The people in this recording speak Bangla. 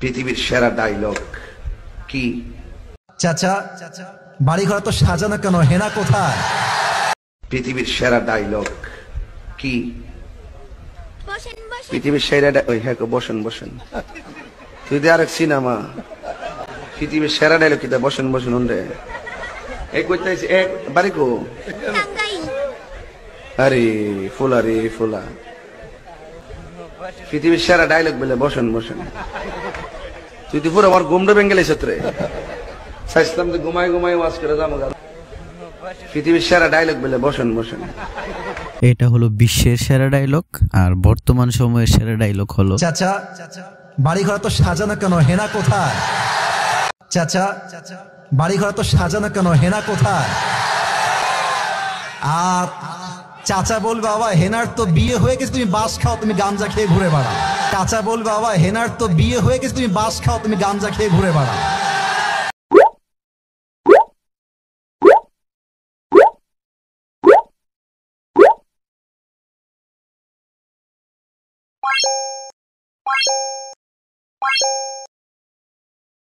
পৃথিবীর সেরা ডায়লগ কি? চাচা, বাড়ি ঘর তো সাজানো কেন, হেনা কোথায়? পৃথিবীর সেরা ডায়লগ কি? পৃথিবীর সেরা ওই হ্যাঁ বসেন বসেন। তুই আরেক সিনেমা পৃথিবীর সেরা ডায়লগ কি? বসেন বসেন ওনরে এই কইতাইছে এক বাড়ি কো? আরে ফুলা রে ফুলা, পৃথিবীর সেরা ডায়লগ বলে বসেন বসেন। তুই তো পুরো আমার ঘুমটা ভেঙে গেলিস রে। চাইছিলাম যে ঘুমাই ঘুমাই ওয়াজ করে যাবো। পৃথিবীর সেরা ডায়লগ বলে বসেন বসেন। এটা হলো বিশ্বের সেরা ডায়লগ, আর বর্তমান সময়ের সেরা ডায়লগ হলো চাচা, বাড়ি ঘর তো সাজানো কেন, হেনা কোথায়? চাচা, বাড়ি ঘর তো সাজানো কেন, হেনা কোথায়? আর চাচা বলবে বাবা হেনার তো বিয়ে হয়ে গেছে, তুমি বাস খাও, তুমি গাঞ্জা খেয়ে ঘুরে বেড়াও। চাচা বলবে বাবা হেনার তো বিয়ে হয়ে গেছে, তুমি বাস খাও, তুমি গাঞ্জা খেয়ে ঘুরে বেড়াও।